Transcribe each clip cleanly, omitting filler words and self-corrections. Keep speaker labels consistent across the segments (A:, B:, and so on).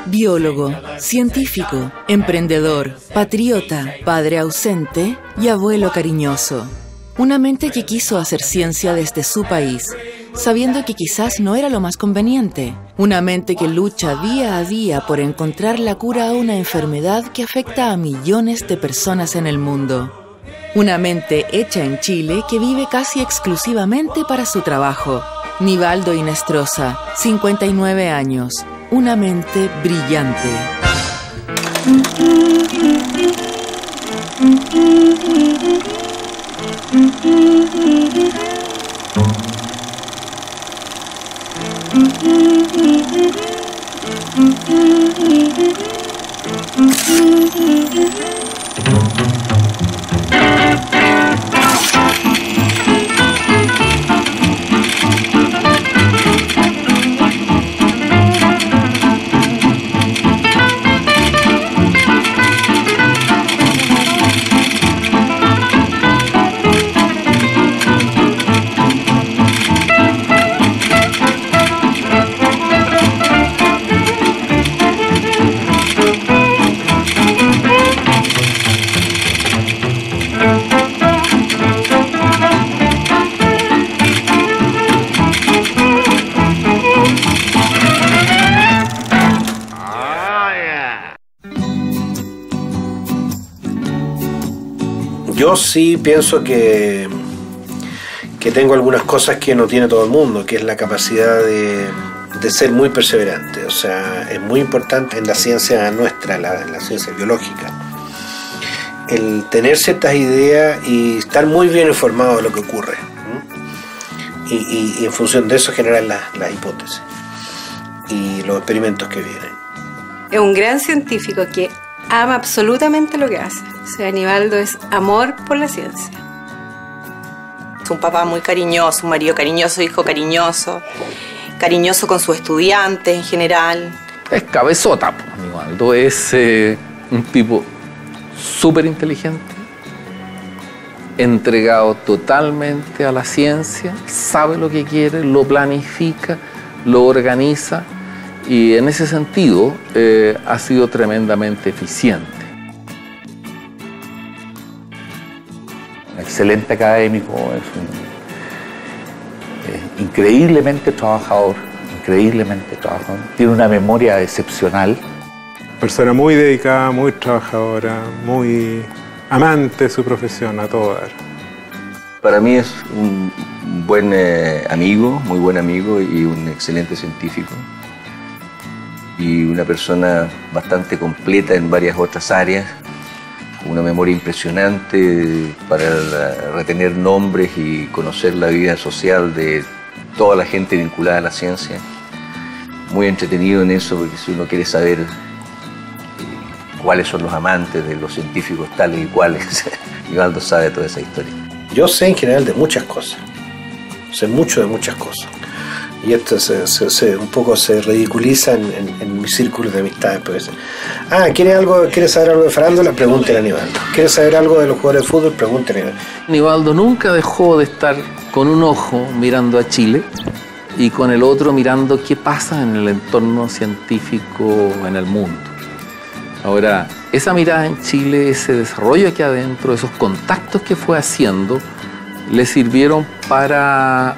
A: Biólogo, científico, emprendedor, patriota, padre ausente y abuelo cariñoso. Una mente que quiso hacer ciencia desde su país, sabiendo que quizás no era lo más conveniente. Una mente que lucha día a día por encontrar la cura a una enfermedad que afecta a millones de personas en el mundo. Una mente hecha en Chile que vive casi exclusivamente para su trabajo. Nivaldo Hinestrosa, 59 años. Una mente brillante.
B: Yo sí pienso que tengo algunas cosas que no tiene todo el mundo, que es la capacidad de ser muy perseverante. O sea, es muy importante en la ciencia nuestra, la ciencia biológica, el tener ciertas ideas y estar muy bien informado de lo que ocurre, ¿no? Y en función de eso generar las hipótesis y los experimentos que vienen.
C: Es un gran científico que ama absolutamente lo que hace. O sea, Nivaldo es amor por la ciencia.
D: Es un papá muy cariñoso, un marido cariñoso, hijo cariñoso, cariñoso con sus estudiantes en general.
E: Es cabezota, Nivaldo es un tipo súper inteligente, entregado totalmente a la ciencia, sabe lo que quiere, lo planifica, lo organiza y en ese sentido ha sido tremendamente eficiente.
F: Excelente académico, es increíblemente trabajador, tiene una memoria excepcional.
G: Persona muy dedicada, muy trabajadora, muy amante de su profesión a todo dar.
H: Para mí es un buen amigo, muy buen amigo y un excelente científico. Y una persona bastante completa en varias otras áreas. Una memoria impresionante para retener nombres y conocer la vida social de toda la gente vinculada a la ciencia. Muy entretenido en eso, porque si uno quiere saber cuáles son los amantes de los científicos tales y cuales, Nivaldo sabe toda esa historia.
B: Yo sé en general de muchas cosas, sé mucho de muchas cosas. Y esto un poco se ridiculiza en mis círculos de amistades. Pues, ¿quieres saber algo de farándula? Pregúntele a Nivaldo. ¿Quieres saber algo de los jugadores de fútbol? Pregúntele a Nivaldo.
E: Nivaldo nunca dejó de estar con un ojo mirando a Chile y con el otro mirando qué pasa en el entorno científico en el mundo. Ahora, esa mirada en Chile, ese desarrollo aquí adentro, esos contactos que fue haciendo, le sirvieron para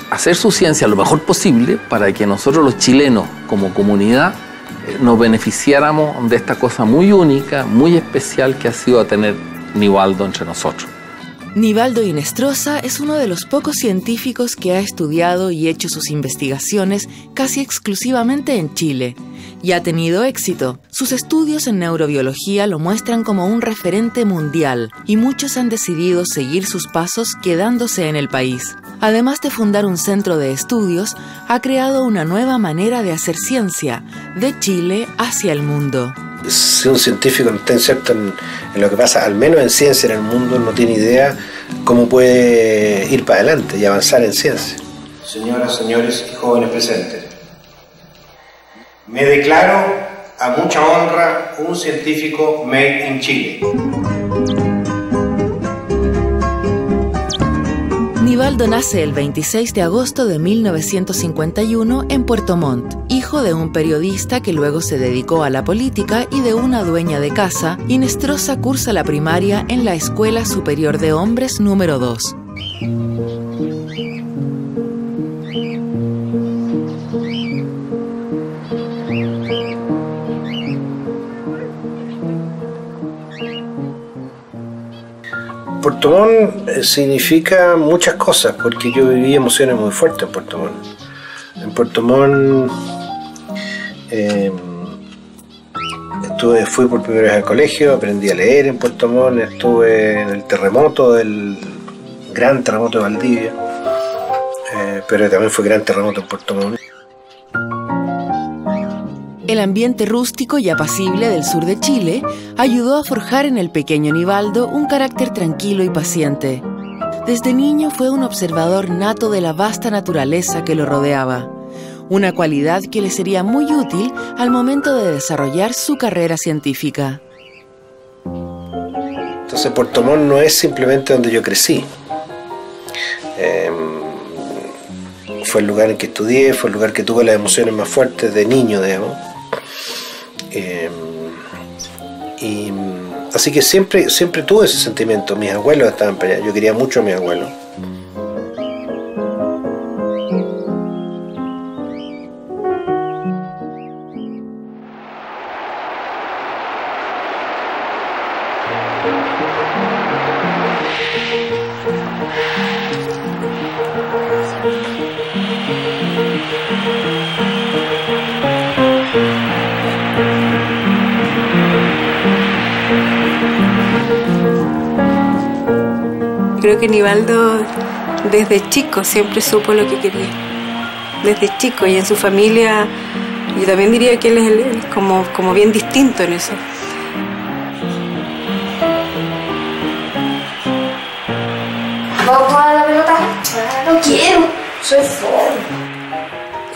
E: hacer su ciencia lo mejor posible para que nosotros los chilenos como comunidad nos beneficiáramos de esta cosa muy única, muy especial que ha sido tener Nivaldo entre nosotros.
A: Nivaldo Hinestrosa es uno de los pocos científicos que ha estudiado y hecho sus investigaciones casi exclusivamente en Chile y ha tenido éxito. Sus estudios en neurobiología lo muestran como un referente mundial y muchos han decidido seguir sus pasos quedándose en el país. Además de fundar un centro de estudios, ha creado una nueva manera de hacer ciencia, de Chile hacia el mundo.
B: Si un científico no está inserto en lo que pasa, al menos en ciencia en el mundo, no tiene idea cómo puede ir para adelante y avanzar en ciencia. Señoras, señores y jóvenes presentes, me declaro a mucha honra un científico made in Chile.
A: Nivaldo nace el 26 de agosto de 1951 en Puerto Montt, hijo de un periodista que luego se dedicó a la política y de una dueña de casa. Inestrosa cursa la primaria en la Escuela Superior de Hombres número 2.
B: Puerto Montt significa muchas cosas, porque yo viví emociones muy fuertes en Puerto Montt. En Puerto Montt fui por primera vez al colegio, aprendí a leer en Puerto Montt, estuve en el terremoto, el gran terremoto de Valdivia, pero también fue gran terremoto en Puerto Montt.
A: El ambiente rústico y apacible del sur de Chile ayudó a forjar en el pequeño Nivaldo un carácter tranquilo y paciente. Desde niño fue un observador nato de la vasta naturaleza que lo rodeaba, una cualidad que le sería muy útil al momento de desarrollar su carrera científica.
B: Entonces Puerto Montt no es simplemente donde yo crecí. Fue el lugar en que estudié, fue el lugar que tuve las emociones más fuertes de niño, digamos. Así que siempre tuve ese sentimiento. Mis abuelos estaban para allá, yo quería mucho a mis abuelos.
C: Creo que Nivaldo desde chico siempre supo lo que quería. Desde chico, y en su familia yo también diría que él es como bien distinto en eso.
I: ¿Vamos a jugar a la pelota? No quiero, soy fome.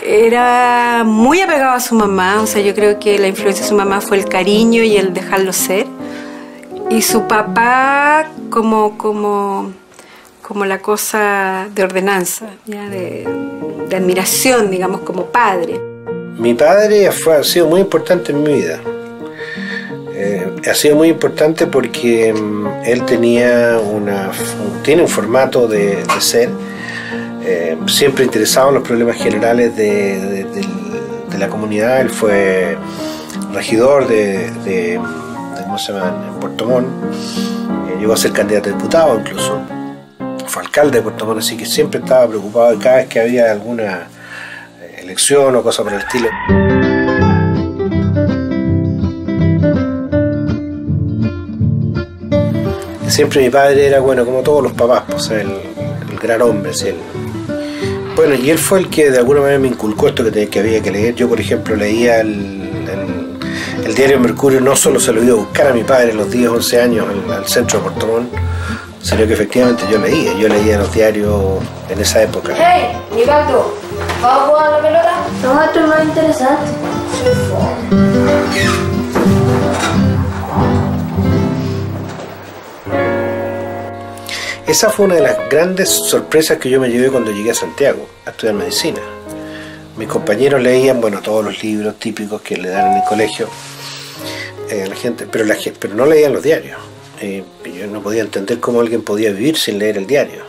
C: Era muy apegado a su mamá, o sea, yo creo que la influencia de su mamá fue el cariño y el dejarlo ser. Y su papá como la cosa de ordenanza, ¿ya? De admiración, digamos, como padre.
B: Mi padre ha sido muy importante en mi vida. Ha sido muy importante porque él tiene un formato de ser siempre interesado en los problemas generales de la comunidad. Él fue regidor ¿cómo se llama? En Puerto Montt. Llegó a ser candidato a diputado incluso. Fue alcalde de Puerto Montt, así que siempre estaba preocupado cada vez que había alguna elección o cosa por el estilo. Siempre mi padre era, bueno, como todos los papás, pues, el gran hombre. ¿Sí? Bueno, y él fue el que de alguna manera me inculcó esto que había que leer. Yo, por ejemplo, leía el diario Mercurio, no solo se lo iba a buscar a mi padre a los 10, 11 años al centro de Puerto Montt, sino que efectivamente yo leía los diarios en esa época.
I: ¡Hey, Nivaldo! ¿Vamos a jugar a la pelota? No, esto es más interesante. Soy fome.
B: Esa fue una de las grandes sorpresas que yo me llevé cuando llegué a Santiago a estudiar medicina. Mis compañeros leían, bueno, todos los libros típicos que le dan en el colegio a la gente, pero no leían los diarios. Yo no podía entender cómo alguien podía vivir sin leer el diario.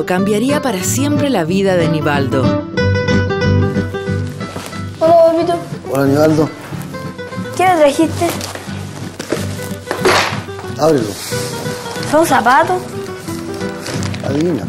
A: Cambiaría para siempre la vida de Nivaldo.
I: Hola, papito.
J: Hola, Nivaldo.
I: ¿Qué me trajiste?
J: Ábrelo.
I: ¿Son zapatos?
J: Adivina.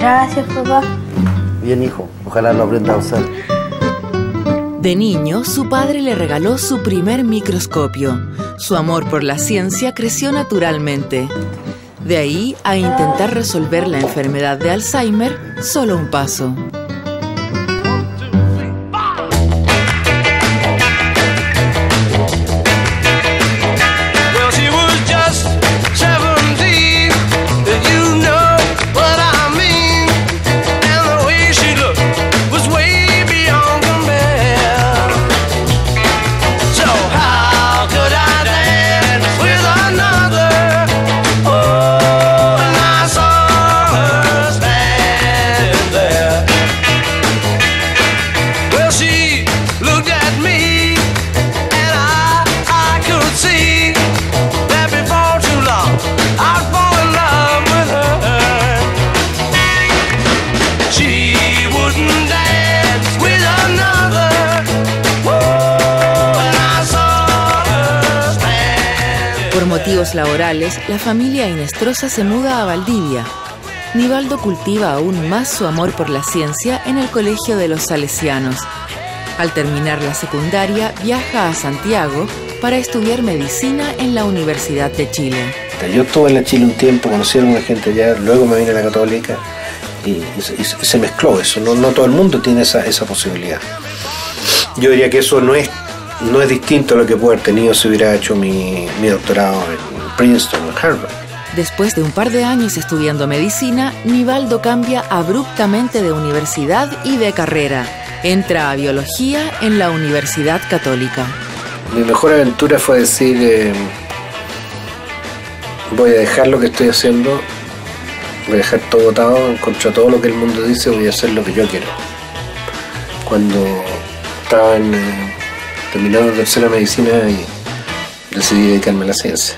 I: Gracias, papá.
J: Bien, hijo, ojalá lo aprenda a usar.
A: De niño, su padre le regaló su primer microscopio. Su amor por la ciencia creció naturalmente. De ahí a intentar resolver la enfermedad de Alzheimer, solo un paso. Por motivos laborales, la familia Hinestrosa se muda a Valdivia. Nivaldo cultiva aún más su amor por la ciencia en el Colegio de los Salesianos. Al terminar la secundaria, viaja a Santiago para estudiar medicina en la Universidad de Chile.
B: Yo estuve en la Chile un tiempo, conocí a alguna gente allá, luego me vine a la Católica y se mezcló eso. No todo el mundo tiene esa posibilidad. Yo diría que eso no es distinto a lo que puede haber tenido si hubiera hecho mi doctorado en Princeton o en Harvard.
A: Después de un par de años estudiando medicina, Nivaldo cambia abruptamente de universidad y de carrera. Entra a biología en la Universidad Católica.
B: Mi mejor aventura fue decir, voy a dejar lo que estoy haciendo, voy a dejar todo botado, en contra de todo lo que el mundo dice, voy a hacer lo que yo quiero. Cuando estaba terminando tercera medicina y decidí dedicarme a la ciencia.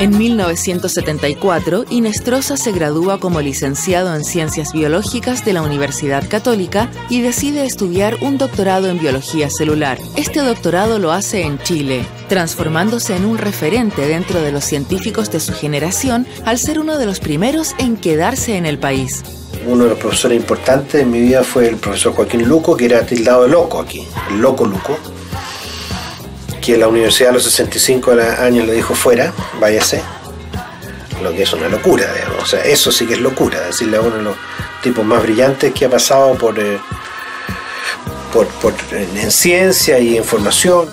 A: En 1974, Hinestrosa se gradúa como licenciado en Ciencias Biológicas de la Universidad Católica y decide estudiar un doctorado en Biología Celular. Este doctorado lo hace en Chile, transformándose en un referente dentro de los científicos de su generación al ser uno de los primeros en quedarse en el país.
B: Uno de los profesores importantes en mi vida fue el profesor Joaquín Luco, que era tildado de loco aquí, el loco Luco, que la universidad a los 65 años le dijo fuera, váyase, lo que es una locura, digamos. O sea, eso sí que es locura, decirle a uno de los tipos más brillantes que ha pasado en ciencia y en formación.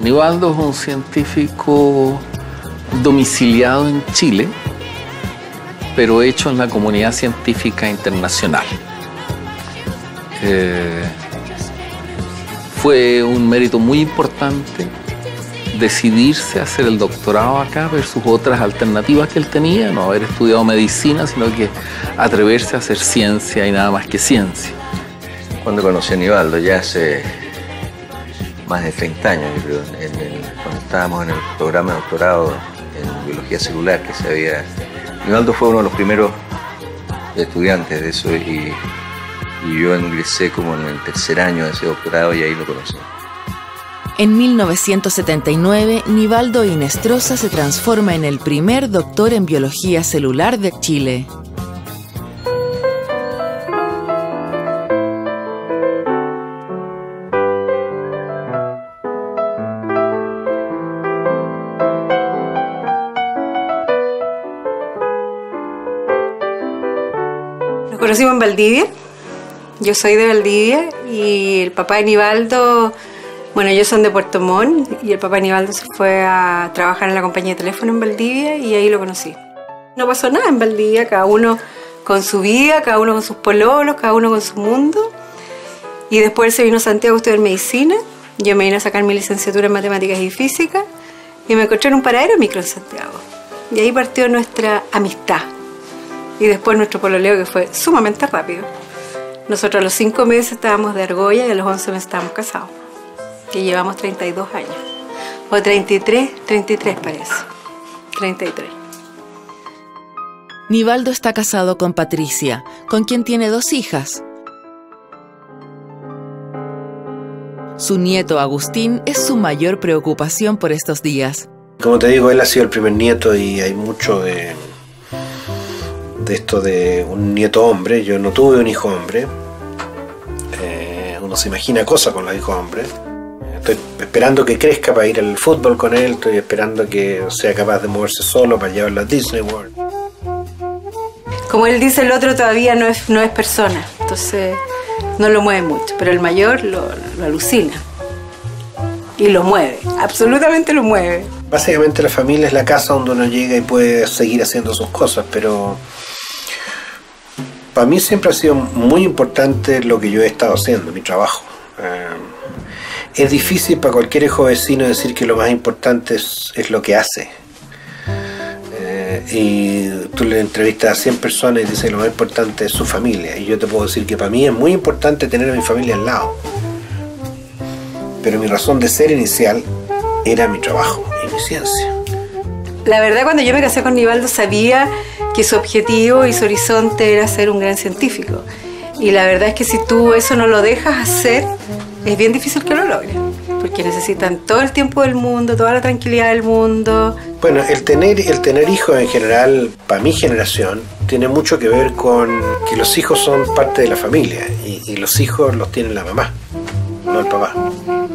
E: Nivaldo es un científico domiciliado en Chile, pero hecho en la comunidad científica internacional. Fue un mérito muy importante decidirse a hacer el doctorado acá versus otras alternativas que él tenía, no haber estudiado medicina, sino que atreverse a hacer ciencia y nada más que ciencia.
H: Cuando conocí a Nivaldo, ya hace más de 30 años, yo creo, cuando estábamos en el programa de doctorado en biología celular que se había... Nivaldo fue uno de los primeros estudiantes de eso y yo ingresé como en el tercer año de ese doctorado y ahí lo conocí.
A: En 1979, Nivaldo Hinestrosa se transforma en el primer doctor en biología celular de Chile.
C: Nos conocimos en Valdivia. Yo soy de Valdivia y el papá de Nivaldo, bueno, ellos son de Puerto Montt y el papá de Nivaldo se fue a trabajar en la compañía de teléfono en Valdivia y ahí lo conocí. No pasó nada en Valdivia, cada uno con su vida, cada uno con sus pololos, cada uno con su mundo. Y después él se vino a Santiago a estudiar medicina, yo me vine a sacar mi licenciatura en matemáticas y física y me encontré en un paradero micro en Santiago. Y ahí partió nuestra amistad y después nuestro pololeo, que fue sumamente rápido. Nosotros a los 5 meses estábamos de argolla y a los 11 meses estábamos casados. Y llevamos 32 años. O 33 parece. 33.
A: Nivaldo está casado con Patricia, con quien tiene 2 hijas. Su nieto Agustín es su mayor preocupación por estos días.
B: Como te digo, él ha sido el primer nieto y hay mucho de esto de un nieto hombre. Yo no tuve un hijo hombre. Uno se imagina cosas con los hijos hombres. Estoy esperando que crezca para ir al fútbol con él. Estoy esperando que sea capaz de moverse solo para llevarlo a Disney World.
C: Como él dice, el otro todavía no es persona, entonces no lo mueve mucho, pero el mayor lo alucina y lo mueve, absolutamente lo mueve.
B: Básicamente la familia es la casa donde uno llega y puede seguir haciendo sus cosas, pero para mí siempre ha sido muy importante lo que yo he estado haciendo, mi trabajo. Es difícil para cualquier hijo vecino decir que lo más importante es lo que hace. Y tú le entrevistas a 100 personas y dices que lo más importante es su familia. Y yo te puedo decir que para mí es muy importante tener a mi familia al lado. Pero mi razón de ser inicial era mi trabajo y mi ciencia.
C: La verdad, cuando yo me casé con Nivaldo sabía que su objetivo y su horizonte era ser un gran científico. Y la verdad es que si tú eso no lo dejas hacer, es bien difícil que lo logres. Porque necesitan todo el tiempo del mundo, toda la tranquilidad del mundo.
B: Bueno, el tener hijos en general, para mi generación, tiene mucho que ver con que los hijos son parte de la familia y los hijos los tiene la mamá, no el papá.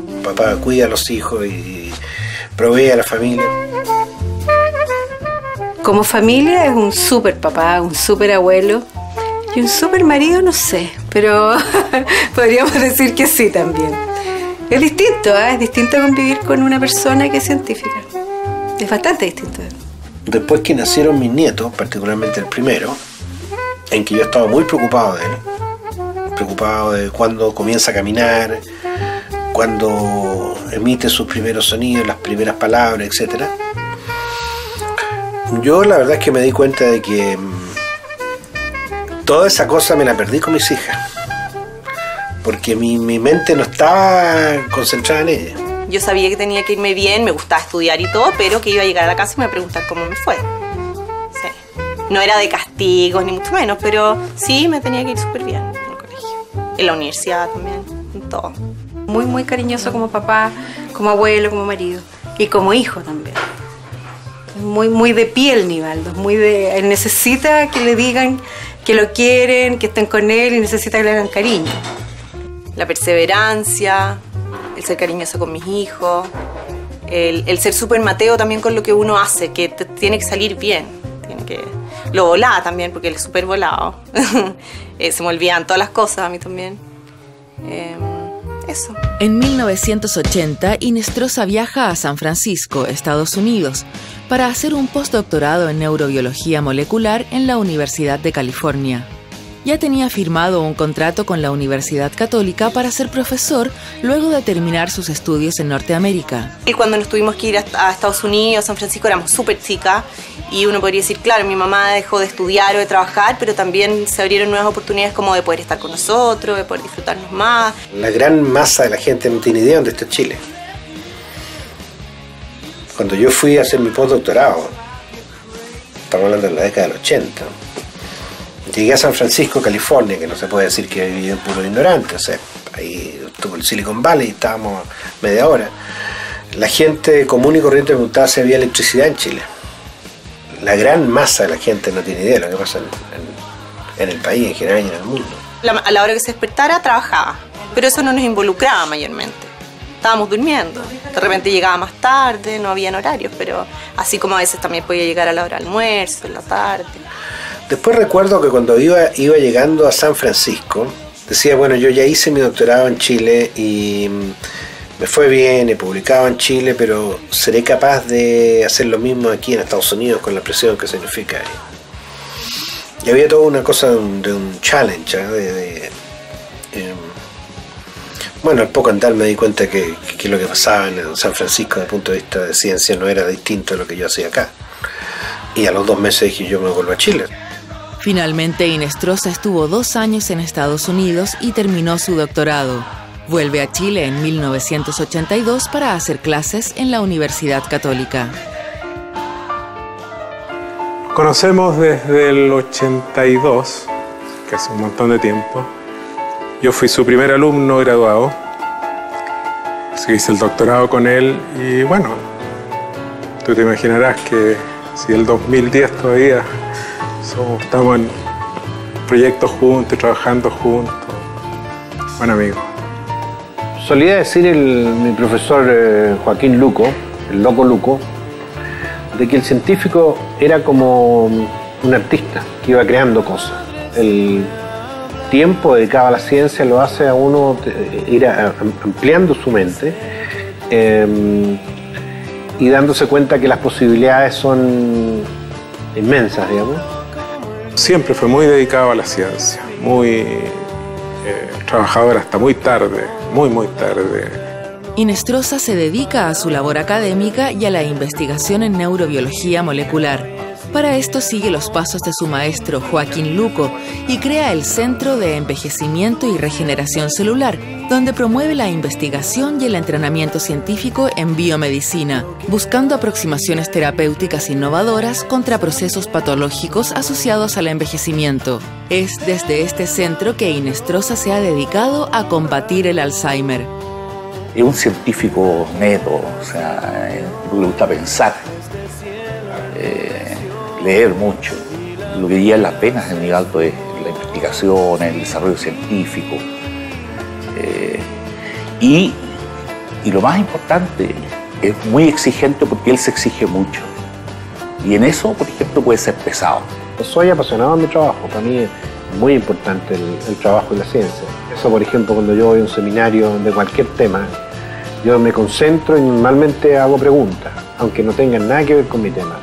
B: El papá cuida a los hijos y provee a la familia.
C: Como familia es un súper papá, un súper abuelo y un súper marido, no sé, pero podríamos decir que sí también. Es distinto, es distinto convivir con una persona que es científica. Es bastante distinto.
B: Después que nacieron mis nietos, particularmente el primero, en que yo estaba muy preocupado de él, preocupado de cuándo comienza a caminar, cuándo emite sus primeros sonidos, las primeras palabras, etc. Yo la verdad es que me di cuenta de que toda esa cosa me la perdí con mis hijas. Porque mi mente no estaba concentrada en ella.
D: Yo sabía que tenía que irme bien, me gustaba estudiar y todo, pero que iba a llegar a la casa y me iba a preguntar cómo me fue. Sí. No era de castigos, ni mucho menos, pero sí me tenía que ir súper bien en el colegio. En la universidad también, en todo.
C: Muy, muy cariñoso como papá, como abuelo, como marido. Y como hijo también. Muy, muy de piel, Nivaldo. Él necesita que le digan que lo quieren, que estén con él y necesita que le hagan cariño.
D: La perseverancia, el ser cariñoso con mis hijos, el ser súper Mateo también con lo que uno hace, que tiene que salir bien. Lo volaba también, porque él es súper volado. Se me olvidan todas las cosas a mí también. Eso.
A: En 1980, Inestrosa viaja a San Francisco, Estados Unidos, para hacer un postdoctorado en neurobiología molecular en la Universidad de California. Ya tenía firmado un contrato con la Universidad Católica para ser profesor luego de terminar sus estudios en Norteamérica.
D: Y cuando nos tuvimos que ir a Estados Unidos, a San Francisco, éramos súper chicas y uno podría decir, claro, mi mamá dejó de estudiar o de trabajar, pero también se abrieron nuevas oportunidades como de poder estar con nosotros, de poder disfrutarnos más.
B: La gran masa de la gente no tiene idea dónde está Chile. Cuando yo fui a hacer mi postdoctorado, estamos hablando de la década del 80, llegué a San Francisco, California, que no se puede decir que viví en puro ignorante, o sea, ahí estuvo el Silicon Valley, estábamos media hora. La gente común y corriente preguntaba si había electricidad en Chile. La gran masa de la gente no tiene idea de lo que pasa en el país en general y en el mundo.
D: A la hora que se despertara, trabajaba, pero eso no nos involucraba mayormente. Estábamos durmiendo, de repente llegaba más tarde, no habían horarios, pero así como a veces también podía llegar a la hora del almuerzo, en la tarde.
B: Después recuerdo que cuando iba llegando a San Francisco, decía, bueno, yo ya hice mi doctorado en Chile y me fue bien, he publicado en Chile, pero ¿seré capaz de hacer lo mismo aquí en Estados Unidos con la presión que significa? Y había toda una cosa de un challenge, bueno, al poco andar me di cuenta que lo que pasaba en San Francisco desde el punto de vista de ciencia no era distinto a lo que yo hacía acá. Y a los 2 meses dije, yo me vuelvo a Chile.
A: Finalmente, Inestrosa estuvo 2 años en Estados Unidos y terminó su doctorado. Vuelve a Chile en 1982 para hacer clases en la Universidad Católica.
G: conocemos desde el 82, que hace un montón de tiempo. Yo fui su primer alumno graduado, hice el doctorado con él y bueno, tú te imaginarás que si el 2010 todavía estamos en proyectos juntos, trabajando juntos. Buen amigo.
B: Solía decir mi profesor Joaquín Luco, el loco Luco, de que el científico era como un artista que iba creando cosas. El tiempo dedicado a la ciencia lo hace a uno ir ampliando su mente y dándose cuenta que las posibilidades son inmensas, digamos.
G: Siempre fue muy dedicado a la ciencia, muy trabajador hasta muy tarde, muy tarde.
A: Inestrosa se dedica a su labor académica y a la investigación en neurobiología molecular. Para esto sigue los pasos de su maestro Joaquín Luco y crea el Centro de Envejecimiento y Regeneración Celular, donde promueve la investigación y el entrenamiento científico en biomedicina, buscando aproximaciones terapéuticas innovadoras contra procesos patológicos asociados al envejecimiento. Es desde este centro que Inestrosa se ha dedicado a combatir el Alzheimer.
F: Es un científico neto, o sea, le gusta pensar, leer mucho. Lo que guía las penas en Nivaldo es la investigación, el desarrollo científico. Y lo más importante, es muy exigente porque él se exige mucho. Y en eso, por ejemplo, puede ser pesado.
B: Soy apasionado de mi trabajo. Para mí es muy importante el trabajo y la ciencia. Eso, por ejemplo, cuando yo voy a un seminario de cualquier tema, yo me concentro y normalmente hago preguntas, aunque no tengan nada que ver con mi tema.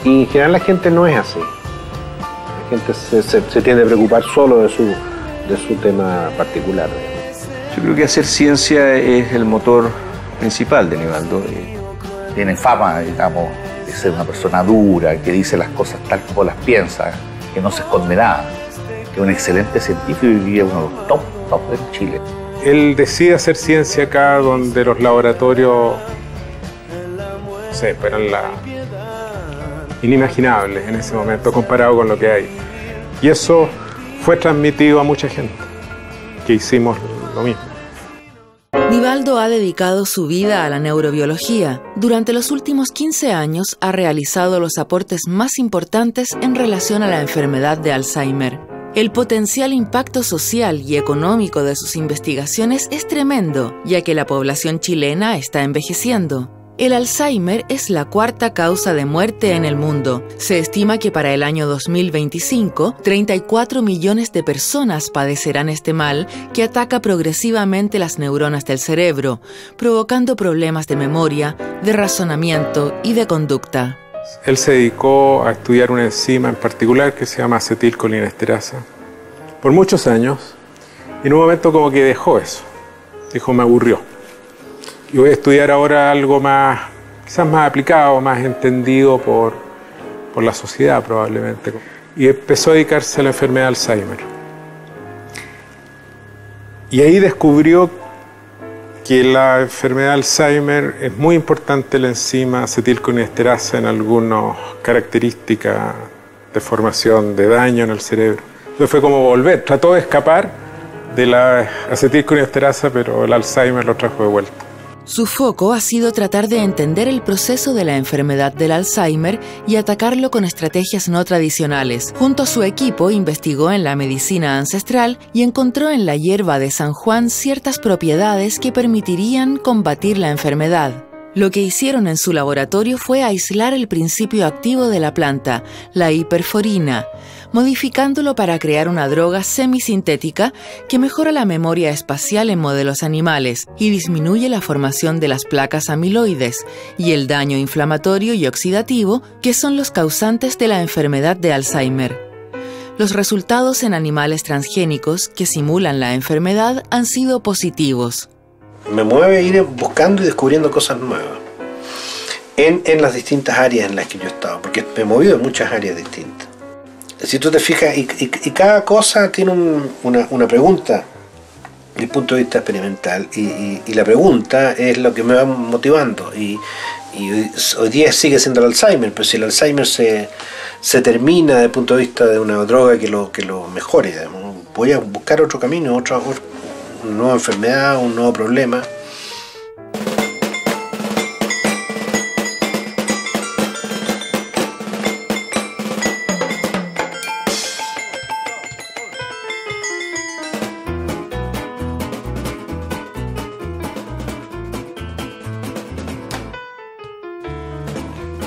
B: Y en general la gente no es así. La gente se tiende a preocupar solo de su tema particular.
H: Yo creo que hacer ciencia es el motor principal de Nivaldo.
F: Tiene fama, digamos, de ser una persona dura, que dice las cosas tal como las piensa, que no se esconde nada, que es un excelente científico y vivía uno de los top en Chile.
G: Él decide hacer ciencia acá donde los laboratorios, no sé, eran inimaginables en ese momento comparado con lo que hay. Y eso fue transmitido a mucha gente, que hicimos lo mismo.
A: Nivaldo ha dedicado su vida a la neurobiología. Durante los últimos 15 años ha realizado los aportes más importantes en relación a la enfermedad de Alzheimer. El potencial impacto social y económico de sus investigaciones es tremendo, ya que la población chilena está envejeciendo. El Alzheimer es la cuarta causa de muerte en el mundo. Se estima que para el año 2025, 34 millones de personas padecerán este mal que ataca progresivamente las neuronas del cerebro, provocando problemas de memoria, de razonamiento y de conducta.
G: Él se dedicó a estudiar una enzima en particular que se llama acetilcolinesterasa por muchos años y en un momento como que dejó eso. Dijo, me aburrió. Y voy a estudiar ahora algo más, quizás más aplicado, más entendido por la sociedad probablemente. Y empezó a dedicarse a la enfermedad de Alzheimer. Y ahí descubrió que la enfermedad de Alzheimer es muy importante la enzima acetilcolinesterasa en algunas características de formación, de daño en el cerebro. Entonces fue como volver, trató de escapar de la acetilcolinesterasa, pero el Alzheimer lo trajo de vuelta.
A: Su foco ha sido tratar de entender el proceso de la enfermedad del Alzheimer y atacarlo con estrategias no tradicionales. Junto a su equipo investigó en la medicina ancestral y encontró en la hierba de San Juan ciertas propiedades que permitirían combatir la enfermedad. Lo que hicieron en su laboratorio fue aislar el principio activo de la planta, la hiperforina, modificándolo para crear una droga semisintética que mejora la memoria espacial en modelos animales y disminuye la formación de las placas amiloides y el daño inflamatorio y oxidativo que son los causantes de la enfermedad de Alzheimer. Los resultados en animales transgénicos que simulan la enfermedad han sido positivos.
B: Me mueve ir buscando y descubriendo cosas nuevas en las distintas áreas en las que yo he estado, porque me he movido en muchas áreas distintas. Si tú te fijas, y cada cosa tiene una pregunta desde el punto de vista experimental, y la pregunta es lo que me va motivando, y hoy día sigue siendo el Alzheimer, pero si el Alzheimer se se termina desde el punto de vista de una droga que lo mejore. Digamos. Voy a buscar otro camino, una nueva enfermedad, un nuevo problema.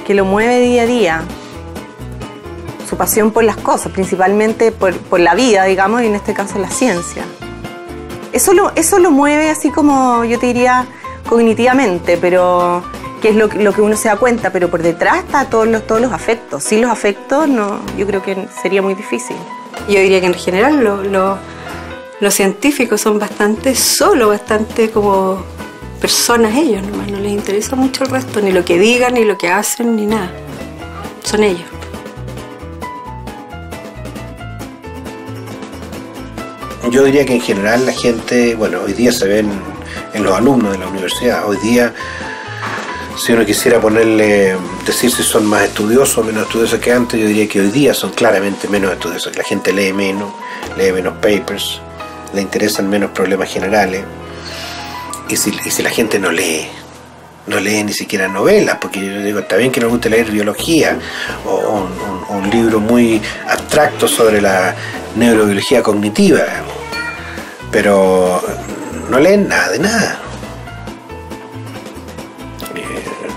D: Que lo mueve día a día, su pasión por las cosas, principalmente por la vida, digamos, y en este caso la ciencia. Eso lo mueve así como, yo te diría, cognitivamente, pero que es lo que uno se da cuenta, pero por detrás está todos los afectos. Sin los afectos, no, yo creo que sería muy difícil.
C: Yo diría que en general los científicos son bastante solos, bastante como personas ellos, nomás no les interesa mucho el resto, ni lo que digan, ni lo que hacen, ni nada. Son ellos.
B: Yo diría que en general la gente, bueno, hoy día se ven en los alumnos de la universidad, hoy día si uno quisiera decir si son más estudiosos o menos estudiosos que antes, yo diría que hoy día son claramente menos estudiosos. La gente lee menos papers, le interesan menos problemas generales. Y si la gente no lee ni siquiera novelas, porque yo digo, está bien que nos guste leer biología o un libro muy abstracto sobre la neurobiología cognitiva, pero no leen nada de nada.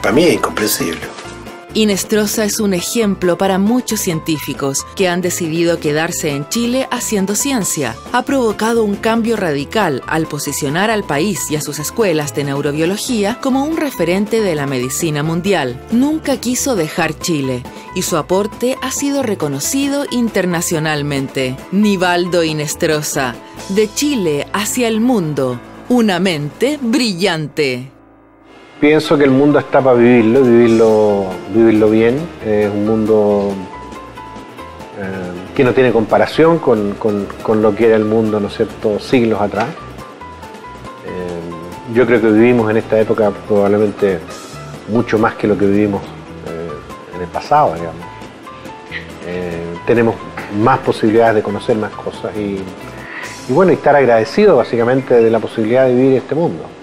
B: Para mí es incomprensible.
A: Inestrosa es un ejemplo para muchos científicos que han decidido quedarse en Chile haciendo ciencia. Ha provocado un cambio radical al posicionar al país y a sus escuelas de neurobiología como un referente de la medicina mundial. Nunca quiso dejar Chile y su aporte ha sido reconocido internacionalmente. Nivaldo Inestrosa, de Chile hacia el mundo, una mente brillante.
B: Pienso que el mundo está para vivirlo bien. Es un mundo que no tiene comparación con lo que era el mundo, ¿no es cierto?, siglos atrás. Yo creo que vivimos en esta época probablemente mucho más que lo que vivimos en el pasado, digamos. Tenemos más posibilidades de conocer más cosas y bueno, estar agradecidos básicamente de la posibilidad de vivir este mundo.